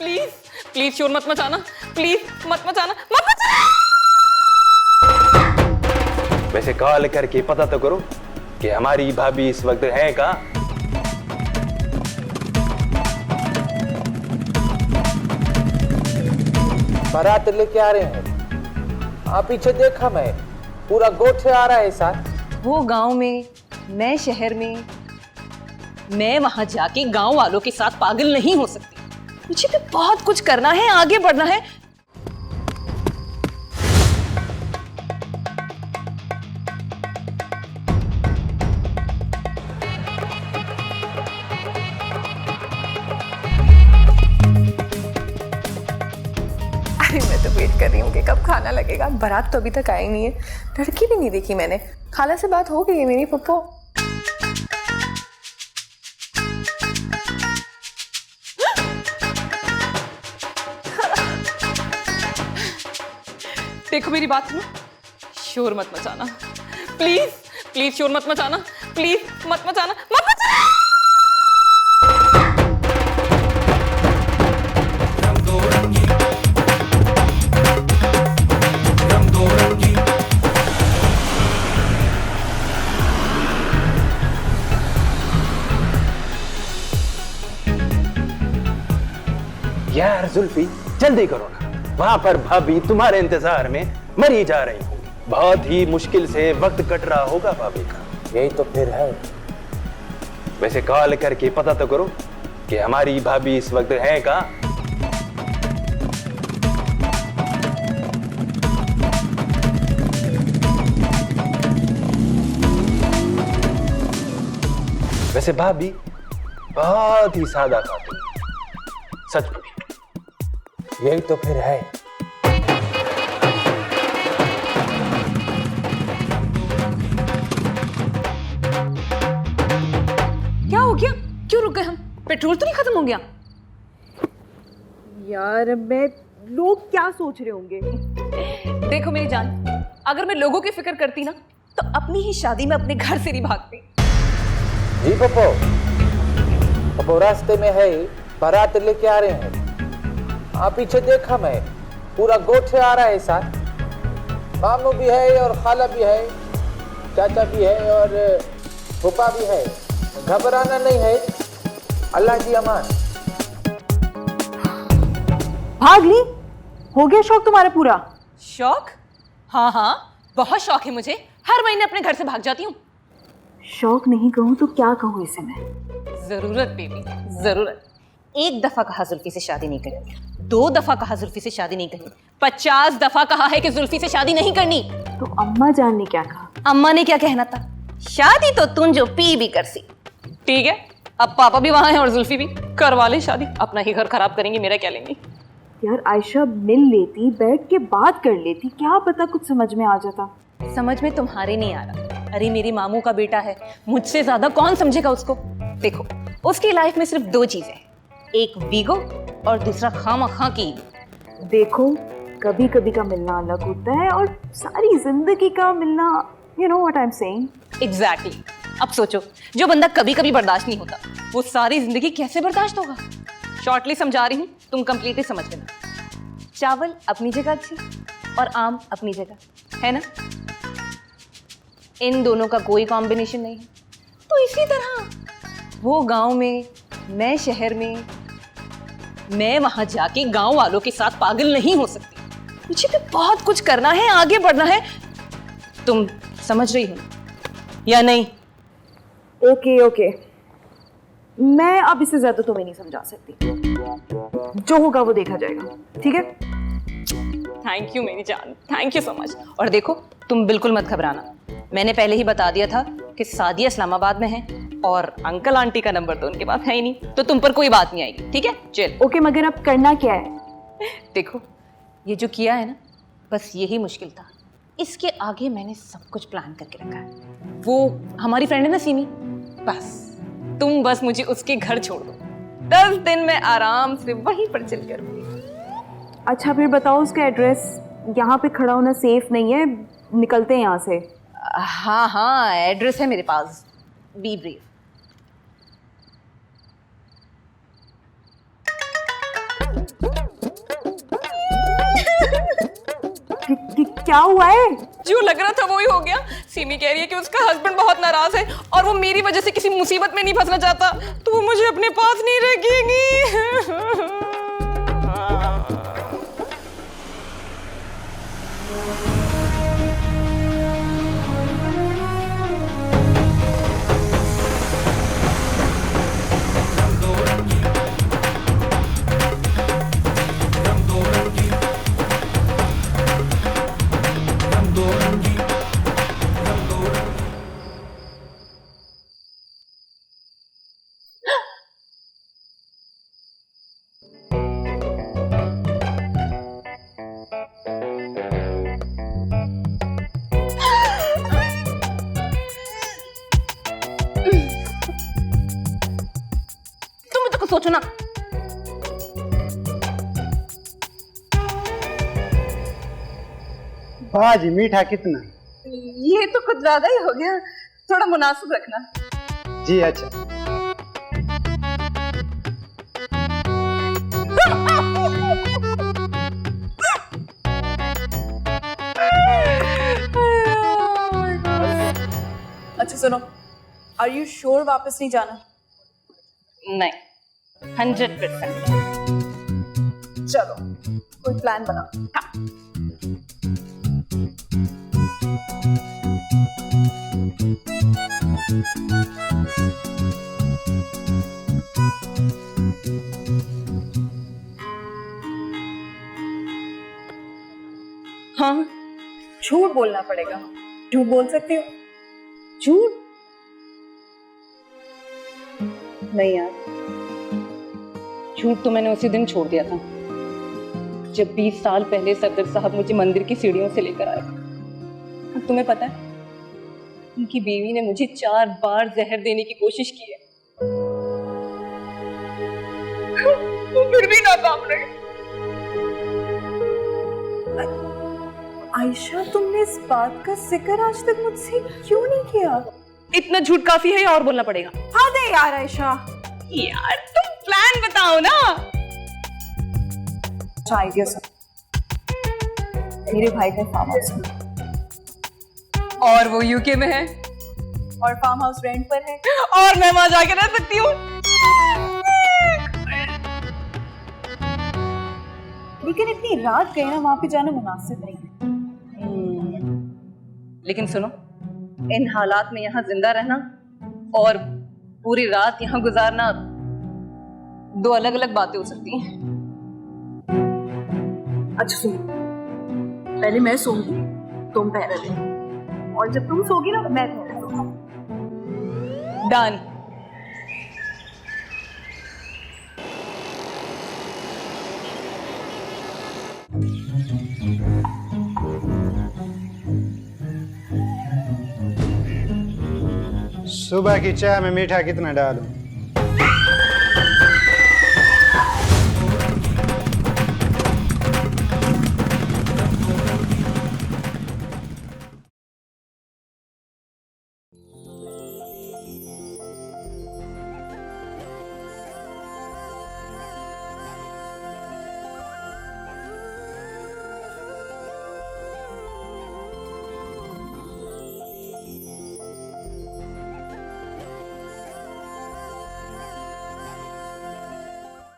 Please please शोर मत मचाना, please मत मचाना, मत मचाना। वैसे कॉल करके पता तो करो कि हमारी भाभी इस वक्त है कहाँ। बारात लेके आ रहे हैं। आप पीछे देखा, मैं पूरा गोठे आ रहा है साथ। वो गांव में, मैं शहर में, मैं वहां जाके गांव वालों के साथ पागल नहीं हो सकती। मुझे तो बहुत कुछ करना है, आगे बढ़ना है। अरे मैं तो वेट कर रही हूँ कि कब खाना लगेगा। बारात तो अभी तक आई नहीं है, लड़की भी नहीं देखी मैंने। खाला से बात हो गई है मेरी पप्पो। देखो मेरी बात सुनो, शोर मत मचाना, प्लीज प्लीज शोर मत मचाना, प्लीज मत मचाना, मत मचाना। यार जुल्फी जल्दी करो ना, वहां पर भाभी तुम्हारे इंतजार में मरी जा रही हूँ। बहुत ही मुश्किल से वक्त कट रहा होगा भाभी का। यही तो फिर है। वैसे कॉल करके पता तो करो कि हमारी भाभी इस वक्त है कहाँ। वैसे भाभी बहुत ही सादा खातून, सच में। यही तो फिर है। क्या हो गया? क्यों रुक गए हम? पेट्रोल तो नहीं खत्म हो गया? यार मैं, लोग क्या सोच रहे होंगे? देखो मेरी जान, अगर मैं लोगों की फिक्र करती ना तो अपनी ही शादी में अपने घर से नहीं भागती। जी पप्पो, पप्पो रास्ते में है, बारात लेके आ रहे हैं। आप पीछे देखा, मैं पूरा गोठे आ रहा है साथ। मामू भी है और खाला भी है, चाचा भी है और फूफा भी है। घबराना नहीं है, अल्लाह जी अमान। भाग ली? हो गया शौक तुम्हारा पूरा? शौक? हाँ हाँ, बहुत शौक है मुझे। हर महीने अपने घर से भाग जाती हूँ। शौक नहीं कहूँ तो क्या कहूँ इसे मैं? जरूरत बेबी, जरूरत। एक दफा कहा जुल्फी से शादी नहीं करनी, 2 दफा कहा जुल्फी से शादी नहीं करनी, 50 दफा कहा है कि जुल्फी से शादी नहीं करनी। तो अम्मा जान ने क्या कहा? अम्मा ने क्या कहना था? शादी तो तुम जो पी भी कर सी। ठीक है, अब पापा भी वहां हैं और जुल्फी भी। करवा ले शादी, अपना ही घर खराब करेंगे, मेरा क्या लेंगे। यार आयशा मिल लेती, बैठ के बात कर लेती, क्या पता कुछ समझ में आ जाता। समझ में तुम्हारे नहीं आ रहा। अरे मेरी मामू का बेटा है, मुझसे ज्यादा कौन समझेगा उसको। देखो, उसकी लाइफ में सिर्फ 2 चीजें हैं, एक वीगो और दूसरा खामा-खा की। देखो, कभी कभी का मिलना अलग होता है और सारी जिंदगी का मिलना, you know what I am saying. Exactly. अब सोचो, जो बंदा कभी कभी बर्दाश्त नहीं होता, वो सारी जिंदगी कैसे बर्दाश्त होगा। शॉर्टली समझा रही हूँ, तुम कंप्लीटली समझ लेना। चावल अपनी जगह अच्छी और आम अपनी जगह, है ना? इन दोनों का कोई कॉम्बिनेशन नहीं है। तो इसी तरह वो गांव में, मैं शहर में, मैं वहां जाके गांव वालों के साथ पागल नहीं हो सकती। मुझे तो बहुत कुछ करना है, आगे बढ़ना है। तुम समझ रही हो या नहीं? ओके ओके, मैं अब इससे ज्यादा तुम्हें नहीं समझा सकती। जो होगा वो देखा जाएगा, ठीक है? थैंक यू मेरी जान, थैंक यू सो मच। और देखो, तुम बिल्कुल मत घबराना। मैंने पहले ही बता दिया था कि सादिया इस्लामाबाद में है और अंकल आंटी का नंबर तो उनके पास है ही नहीं, तो तुम पर कोई बात नहीं आएगी। ठीक है, चल। ओके, मगर अब करना क्या है? देखो, ये जो किया है ना, बस यही मुश्किल था। इसके आगे मैंने सब कुछ प्लान करके रखा है। वो हमारी फ्रेंड है ना सीमी, बस तुम बस मुझे उसके घर छोड़ दो, 10 दिन में आराम से वहीं पर चिल करूंगी। अच्छा फिर बताओ उसका एड्रेस। यहाँ पे खड़ा होना सेफ नहीं है, निकलते हैं यहाँ से। हाँ हाँ, एड्रेस है मेरे पास, बी ब्रीफ। क्या हुआ है? जो लग रहा था वो ही हो गया। सीमी कह रही है कि उसका हस्बैंड बहुत नाराज है और वो मेरी वजह से किसी मुसीबत में नहीं फंसना चाहता, तो वो मुझे अपने पास नहीं रखेगी। सोचो ना। बाजी मीठा कितना? ये तो कुछ ज्यादा ही हो गया, थोड़ा मुनासिब रखना। जी अच्छा। अच्छा सुनो, आर यू श्योर वापस नहीं जाना? नहीं, 100%। चलो कोई प्लान बना। हाँ, झूठ बोलना पड़ेगा। झूठ बोल सकती हो? झूठ? नहीं यार, झूठ तो मैंने उसी दिन छोड़ दिया था जब 20 साल पहले सफदर साहब मुझे मंदिर की सीढ़ियों से लेकर आए। अब तुम्हें पता है, उनकी बीवी ने मुझे 4 बार जहर देने की कोशिश की है, वो फिर भी नाकाम रहे। आयशा, तुमने इस बात का जिक्र आज तक मुझसे क्यों नहीं किया? इतना झूठ काफी है या और बोलना पड़ेगा? हाँ दे यार आयशा। यार तुम प्लान बताओ ना। आइडिया सब मेरे भाई का फार्म हाउस है और वो यूके में है और फार्म हाउस रेंट पर है और मैं वहां जाके रह सकती हूँ। लेकिन इतनी रात गए ना, वहां पे जाना मुनासिब नहीं है। लेकिन सुनो, इन हालात में यहाँ जिंदा रहना और पूरी रात यहाँ गुजारना 2 अलग अलग बातें हो सकती हैं। अच्छा सुनो, पहले मैं सोऊंगी, तुम पहरे ले, और जब तुम सोगी ना मैं पहरे लूंगा। डन। सुबह की चाय में मीठा कितना डालूं?